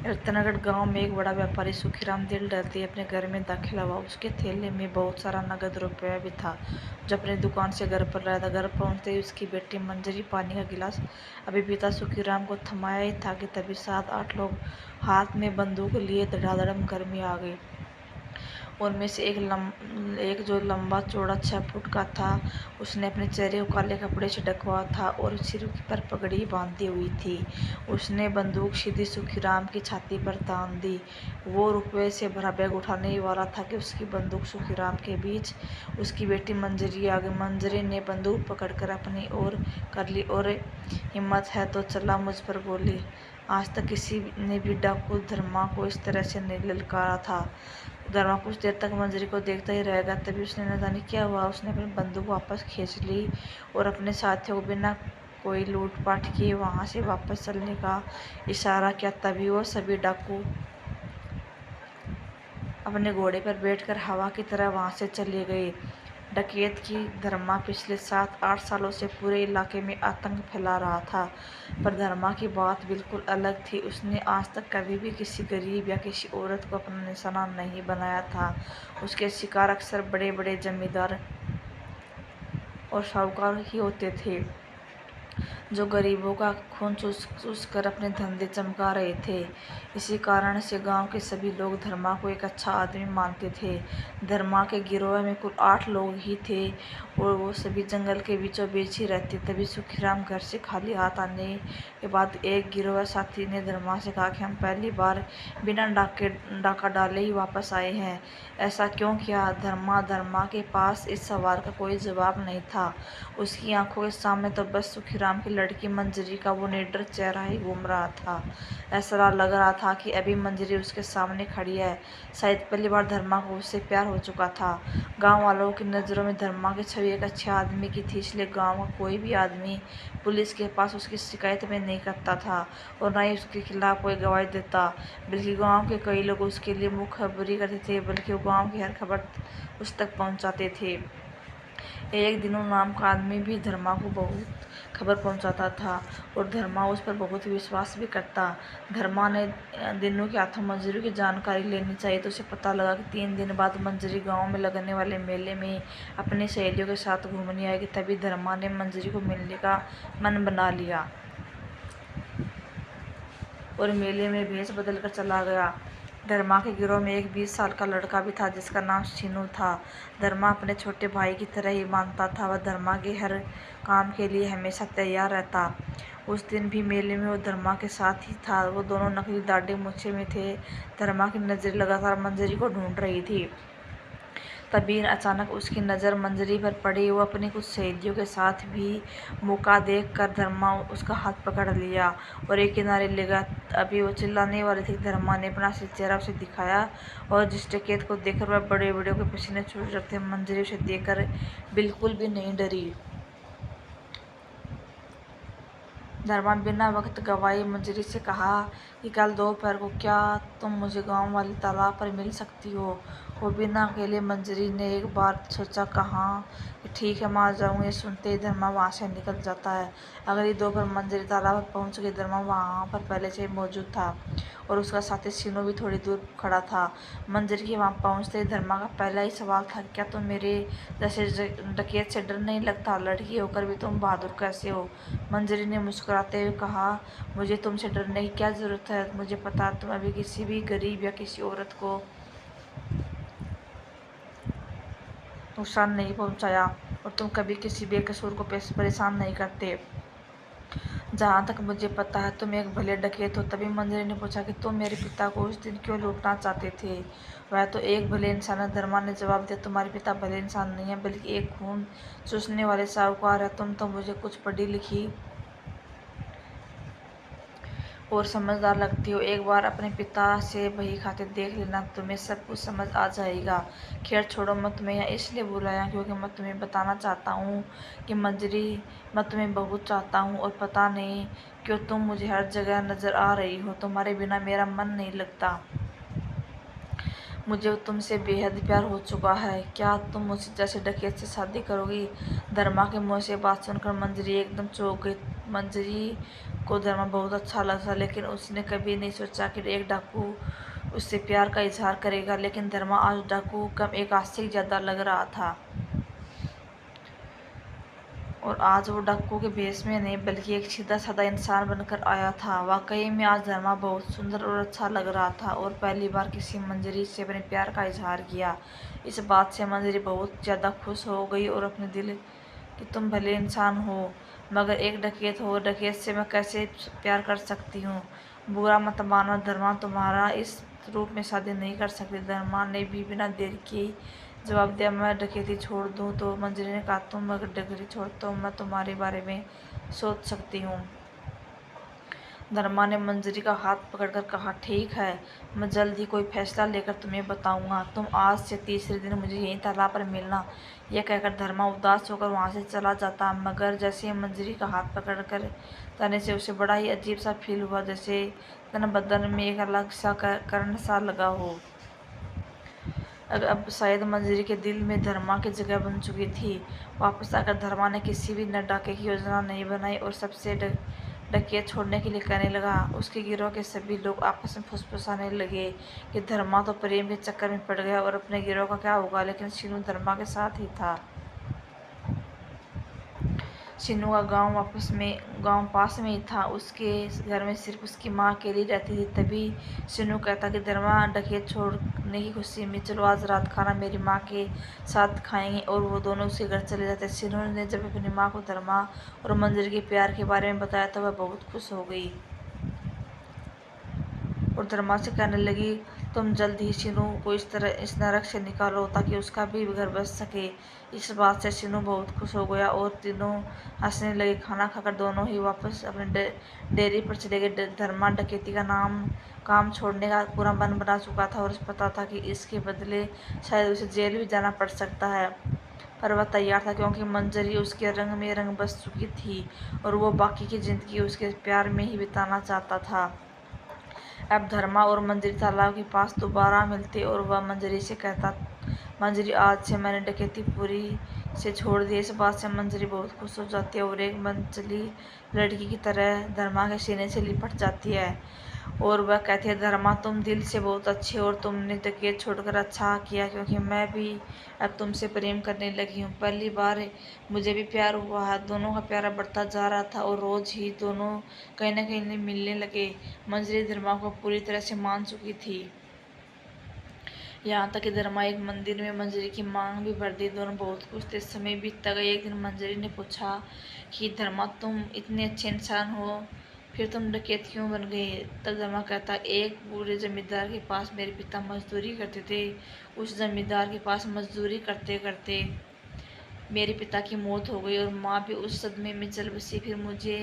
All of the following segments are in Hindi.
रत्नागढ़ गांव में एक बड़ा व्यापारी सुखीराम दिल डरते ही अपने घर में दाखिल हुआ। उसके थैले में बहुत सारा नगद रुपया भी था जो अपनी दुकान से घर पर लाया था। घर पहुंचते ही उसकी बेटी मंजरी पानी का गिलास अभी पिता सुखीराम को थमाया ही था कि तभी 7-8 लोग हाथ में बंदूक लिए धड़ाधड़ घर में आ गए। उनमें से एक जो लंबा चौड़ा 6 फुट का था, उसने अपने चेहरे को काले कपड़े से ढका था और सिर पर पगड़ी बांधी हुई थी। उसने बंदूक सीधी सुखीराम की छाती पर तान दी। वो रुपये से भरा बैग उठाने ही वाला था कि उसकी बंदूक सुखीराम के बीच उसकी बेटी मंजरी आ गई। मंजरी ने बंदूक पकड़कर अपनी ओर कर ली और हिम्मत है तो चला मुझ पर गोली। आज तक किसी ने भी डाकू धर्मा को इस तरह से नहीं ललकारा था। धर्मा कुछ देर तक मंजरी को देखता ही रह गया। तभी उसने न जाने क्या हुआ, उसने अपनी बंदूक वापस खींच ली और अपने साथियों को बिना कोई लूटपाट किए वहां से वापस चलने का इशारा किया। तभी वो सभी डाकू अपने घोड़े पर बैठकर हवा की तरह वहां से चले गए। डकैत की धर्मा पिछले 7-8 सालों से पूरे इलाके में आतंक फैला रहा था, पर धर्मा की बात बिल्कुल अलग थी। उसने आज तक कभी भी किसी गरीब या किसी औरत को अपना निशाना नहीं बनाया था। उसके शिकार अक्सर बड़े बड़े जमींदार और साहूकार ही होते थे जो गरीबों का खून चूस कर अपने धंधे चमका रहे थे। इसी कारण से गांव के सभी लोग धर्मा को एक अच्छा आदमी मानते थे। धर्मा के गिरोह में कुल 8 लोग ही थे और वो सभी जंगल के बीचों बीच ही रहते। तभी सुखीराम घर से खाली हाथ आने के बाद एक गिरोह साथी ने धर्मा से कहा कि हम पहली बार बिना डाका डाले ही वापस आए हैं, ऐसा क्यों किया? धर्मा के पास इस सवाल का कोई जवाब नहीं था। उसकी आंखों के सामने तो बस सुखीराम की लड़की मंजरी का वो निडर चेहरा ही घूम रहा था। ऐसा लग रहा था कि अभी मंजरी उसके सामने खड़ी है। शायद पहली बार धर्मा को उससे प्यार हो चुका था। गांव वालों की नज़रों में धर्मा की छवि एक अच्छे आदमी की थी, इसलिए गांव का कोई भी आदमी पुलिस के पास उसकी शिकायत में नहीं करता था और न ही उसके खिलाफ कोई गवाही देता। बल्कि गाँव के कई लोग उसके लिए मुखबरी करते थे, बल्कि वो गाँव की हर खबर उस तक पहुँचाते थे। एक दिनों नाम का आदमी भी धर्मा को बहुत खबर पहुंचाता था और धर्मा उस पर बहुत विश्वास भी करता। धर्मा ने दिनों के हाथों मंजरी की जानकारी लेनी चाहिए तो उसे पता लगा कि 3 दिन बाद मंजरी गांव में लगने वाले मेले में अपनी सहेलियों के साथ घूमने आएगी। तभी धर्मा ने मंजरी को मिलने का मन बना लिया और मेले में भेष बदल कर चला गया। धर्मा के गिरोह में एक 20 साल का लड़का भी था जिसका नाम शीनू था। धर्मा अपने छोटे भाई की तरह ही मानता था। वह धर्मा के हर काम के लिए हमेशा तैयार रहता। उस दिन भी मेले में वो धर्मा के साथ ही था। वो दोनों नकली दाढ़ी मूंछे में थे। धर्मा की नजर लगातार मंजरी को ढूंढ रही थी। तभी अचानक उसकी नज़र मंजरी पर पड़ी। वो अपनी कुछ सहेलियों के साथ भी मौका देख कर धर्मा उसका हाथ पकड़ लिया और एक किनारे ले गया। अभी वो चिल्लाने वाली थी, धर्मा ने अपना चेहरा उसे दिखाया और जिस डकैत को देखकर वह बड़े बड़े के पसीने छूट रहे थे, मंजरी उसे देखकर बिल्कुल भी नहीं डरी। धर्मा बिना वक्त गवाए मंजरी से कहा कि कल दोपहर को क्या तुम मुझे गांव वाले तालाब पर मिल सकती हो? वो बिना अकेले मंजरी ने एक बार सोचा, कहा कि ठीक है, मैं आ जाऊँ। ये सुनते ही धर्मा वहाँ से निकल जाता है। अगली दोपहर मंजरी तालाब पर पहुँच गई। धर्मा वहाँ पर पहले से ही मौजूद था और उसका साथी सीनू भी थोड़ी दूर खड़ा था। मंजरी के वहाँ पहुँचते ही धर्मा का पहला ही सवाल था, क्या तुम मेरे जैसे डकैत से डर नहीं लगता? लड़की होकर भी तुम बहादुर कैसे हो? मंजरी ने मुस्कुराते हुए कहा, मुझे तुमसे डरने की क्या जरूरत है? मुझे पता है तुम अभी किसी भी गरीब या किसी औरत को नुकसान नहीं पहुंचाया और तुम कभी किसी बेकसूर को परेशान नहीं करते। जहाँ तक मुझे पता है तुम एक भले डकैत हो। तभी मंजरी ने पूछा कि तुम मेरे पिता को उस दिन क्यों लूटना चाहते थे? वह तो एक भले इंसान है। धर्मा ने जवाब दिया, तुम्हारे पिता भले इंसान नहीं है बल्कि एक खून चूसने वाले साहूकार है। तुम तो मुझे कुछ पढ़ी लिखी और समझदार लगती हो। एक बार अपने पिता से बही खाते देख लेना, तुम्हें सब कुछ समझ आ जाएगा। खैर छोड़ो, मैं तुम्हें यहाँ इसलिए बुलाया क्योंकि मैं तुम्हें बताना चाहता हूँ कि मंजरी, मैं तुम्हें बहुत चाहता हूँ और पता नहीं क्यों तुम मुझे हर जगह नज़र आ रही हो। तुम्हारे बिना मेरा मन नहीं लगता। मुझे तुमसे बेहद प्यार हो चुका है। क्या तुम मुझसे जैसे डकैत से शादी करोगी? धर्मा के मुँह से बात सुनकर मंजरी एकदम चौंक गई। मंजरी को धर्मा बहुत अच्छा लगा, लेकिन उसने कभी नहीं सोचा कि एक डाकू उससे प्यार का इजहार करेगा। लेकिन धर्मा आज डाकू कम एक आशिक ज़्यादा लग रहा था, और आज वो डाकू के भेष में नहीं बल्कि एक सीधा साधा इंसान बनकर आया था। वाकई में आज धर्मा बहुत सुंदर और अच्छा लग रहा था, और पहली बार किसी मंजरी से अपने प्यार का इजहार किया। इस बात से मंजरी बहुत ज़्यादा खुश हो गई और अपने दिल कि तुम भले इंसान हो, मगर एक डकैत हो, डकैत से मैं कैसे प्यार कर सकती हूँ। बुरा मत मानो धर्मा, तुम्हारा इस रूप में शादी नहीं कर सकती। धर्मा ने भी बिना देर किए जवाब दिया, मैं डकैती छोड़ दूँ तो? मंजरी ने कहा, तुम अगर डकैती छोड़ तो मैं तुम्हारे बारे में सोच सकती हूँ। धर्मा ने मंजरी का हाथ पकड़कर कहा, ठीक है, मैं जल्द ही कोई फैसला लेकर तुम्हें बताऊंगा। तुम आज से तीसरे दिन मुझे यहीं तालाब पर मिलना। यह कहकर धर्मा उदास होकर वहां से चला जाता, मगर जैसे ही मंजरी का हाथ पकड़कर जाने से उसे बड़ा ही अजीब सा फील हुआ, जैसे तन बदन में एक अलग सा करंट सा लगा हो। अब शायद मंजरी के दिल में धर्मा की जगह बन चुकी थी। वापस आकर धर्मा ने किसी भी न डाके की योजना नहीं बनाई और सबसे डकैत छोड़ने के लिए कहने लगा। उसके गिरोह के सभी लोग आपस में फुसफुसाने लगे कि धर्मा तो प्रेम के चक्कर में पड़ गया और अपने गिरोह का क्या होगा। लेकिन शीनू धर्मा के साथ ही था। शीनू का गांव पास में ही था। उसके घर में सिर्फ उसकी माँ अकेली रहती थी। तभी शीनू कहता कि धर्मा डकैत छोड़ने की खुशी में चलो आज रात खाना मेरी माँ के साथ खाएंगे, और वो दोनों उसके घर चले जाते। शीनू ने जब अपनी माँ को धर्मा और मंजरी के प्यार के बारे में बताया तो वह बहुत खुश हो गई और धर्मा से कहने लगी, तुम जल्द ही शीनू को इस नरक से निकालो ताकि उसका भी घर बच सके। इस बात से शीनू बहुत खुश हो गया और तीनों हंसने लगे। खाना खाकर दोनों ही वापस अपने डेयरी पर चले गए। धर्मा डकैती का काम छोड़ने का पूरा मन बना चुका था और उसे पता था कि इसके बदले शायद उसे जेल भी जाना पड़ सकता है, पर वह तैयार था क्योंकि मंजरी उसके रंग में रंग बस चुकी थी और वो बाकी की जिंदगी उसके प्यार में ही बिताना चाहता था। अब धर्मा और मंजरी तालाब के पास दोबारा मिलते और वह मंजरी से कहता, मंजरी आज से मैंने डकैती पूरी से छोड़ दी। इस बात से मंजरी बहुत खुश हो जाती है और एक मनचली लड़की की तरह धर्मा के सीने से लिपट जाती है और वह कहती है, धर्मा तुम दिल से बहुत अच्छे हो और तुमने डकैत छोड़कर अच्छा किया, क्योंकि मैं भी अब तुमसे प्रेम करने लगी हूँ। पहली बार मुझे भी प्यार हुआ है। दोनों का प्यार बढ़ता जा रहा था और रोज ही दोनों कहीं न कहीं मिलने लगे। मंजरी धर्मा को पूरी तरह से मान चुकी थी, यहाँ तक कि धर्मा एक मंदिर में मंजरी की मांग भी भर दी। दोनों बहुत खुश थे। समय बीतता गया। एक दिन मंजरी ने पूछा कि धर्मा तुम इतने अच्छे इंसान हो, फिर तुम डकैत क्यों बन गई? तब धर्मा कहता, एक बूढ़े जमींदार के पास मेरे पिता मजदूरी करते थे। उस जमींदार के पास मजदूरी करते करते मेरे पिता की मौत हो गई और माँ भी उस सदमे में चल बसी। फिर मुझे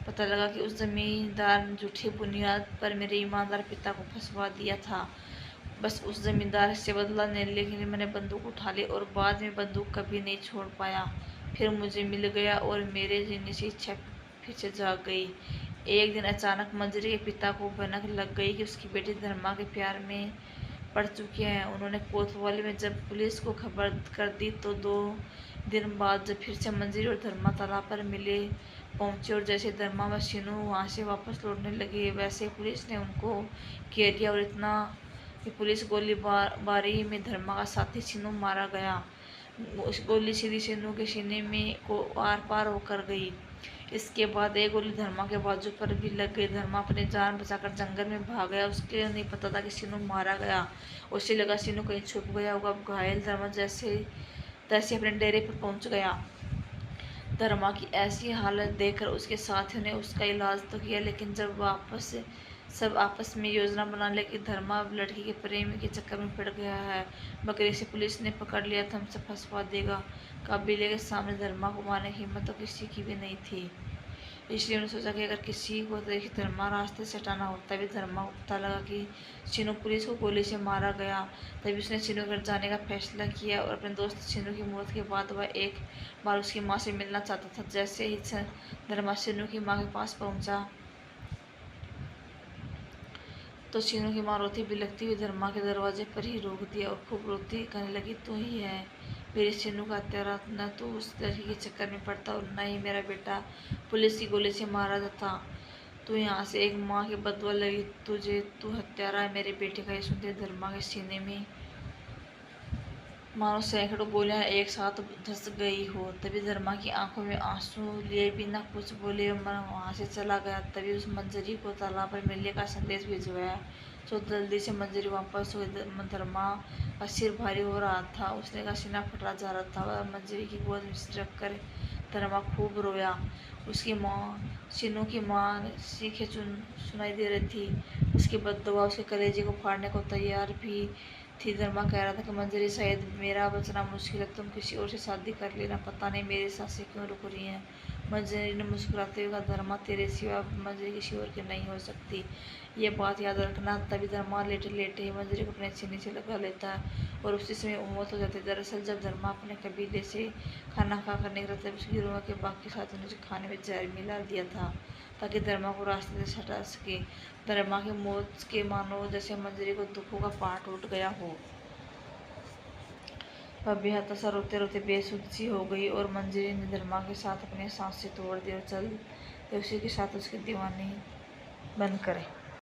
पता लगा कि उस जमींदार ने झूठी बुनियाद पर मेरे ईमानदार पिता को फंसवा दिया था। बस उस जमींदार से बदला लेने के लिए मैंने बंदूक उठा ली और बाद में बंदूक कभी नहीं छोड़ पाया। फिर मुझे मिल गया और मेरे जीने की इच्छा फिर से जाग गई। एक दिन अचानक मंजरी के पिता को भनक लग गई कि उसकी बेटी धर्मा के प्यार में पड़ चुकी है। उन्होंने कोतवाली में जब पुलिस को खबर कर दी तो 2 दिन बाद जब फिर से मंजरी और धर्मा तालाब पर मिले पहुंचे और जैसे धर्मा व शीनू वहां से वापस लौटने लगे, वैसे पुलिस ने उनको घेर लिया और इतना कि पुलिस गोलीबारी में धर्मा का साथी शीनू मारा गया। उस गोली सीधी शीनू के सीने में को आर पार होकर गई। इसके बाद एक गोली धर्मा के बाजू पर भी लग गई। धर्मा अपनी जान बचाकर जंगल में भाग गया। उसके नहीं पता था कि शीनू मारा गया। उसे लगा शीनू कहीं छुप गया होगा। अब घायल धर्मा जैसे तैसे अपने डेरे पर पहुंच गया। धर्मा की ऐसी हालत देखकर उसके साथियों ने उसका इलाज तो किया, लेकिन जब सब आपस में योजना बना लिया कि धर्मा अब लड़की के प्रेम के चक्कर में पड़ गया है, मगर इसे पुलिस ने पकड़ लिया था, हमसे फंसवा देगा। कबीले के सामने धर्मा को मारने की हिम्मत तो किसी की भी नहीं थी। इसलिए उन्होंने सोचा कि अगर किसी को धर्मा रास्ते से हटाना हो। तभी धर्मा को पता लगा कि शीनू पुलिस को गोली से मारा गया। तभी उसने शीनू घर जाने का फैसला किया और अपने दोस्त शीनू की मौत के बाद वह एक बार उसकी माँ से मिलना चाहता था। जैसे ही धर्मा शीनू की माँ के पास पहुंचा तो शीनू की माँ रोती बिलखती हुई धर्मा के दरवाजे पर ही रोक दिया और खूब रोती कहने लगी, तू ही है मेरे शीनू का हत्यारा। न तो उस लड़की के चक्कर में पड़ता और न ही मेरा बेटा पुलिस की गोली से मारा जाता। तू यहाँ से एक माँ की बदुआ लगी तुझे, तू हत्यारा है मेरे बेटे का। ये सुनते धर्मा के सीने में मानो सैकड़ों गोलियां एक साथ धस गई हो। तभी धर्मा की आंखों में आंसू लिए बिना कुछ बोले मन वहां से चला गया। तभी उस मंजरी को तालाब पर मिलने का संदेश भिजवाया। तो जल्दी से मंजरी वापस हुई। धर्मा का सिर भारी हो रहा था, उसने का सीना फटा जा रहा था। वह मंजरी की गोद में रख कर धर्मा खूब रोया। उसकी माँ सीनू की माँ चीखें सुनाई दे रही थी। उसकी बद्दुआ उसके कलेजे को फाड़ने को तैयार भी थी। धर्मा कह रहा था कि मंजरी शायद मेरा बचना मुश्किल है, तुम किसी और से शादी कर लेना, पता नहीं मेरी सांसें क्यों रुक रही हैं। मंजरी ने मुस्कुराते हुए कहा, धर्मा तेरे सिवा मंजरी किसी और की नहीं हो सकती, ये बात याद रखना। तभी धर्मा लेटे लेटे ही मंजरी को अपने सीने से लगा लेता और उसी समय मौत हो जाती। दरअसल जब धर्मा अपने कबीले से खाना खाकर निकला तब उसकी गिरोह के बाकी साथियों ने खाने में जहर मिला दिया था ताकि धर्मा को रास्ते से हटा सके। धर्मा की मौत के मानो जैसे मंजरी को दुखों का पहाड़ टूट गया हो। वह बेहद सा रोते रोते बेसुध सी हो गई और मंजरी ने धर्मा के साथ अपने सांसें तोड़ दी और चलते उसी के साथ उसकी दीवानी बंद करे।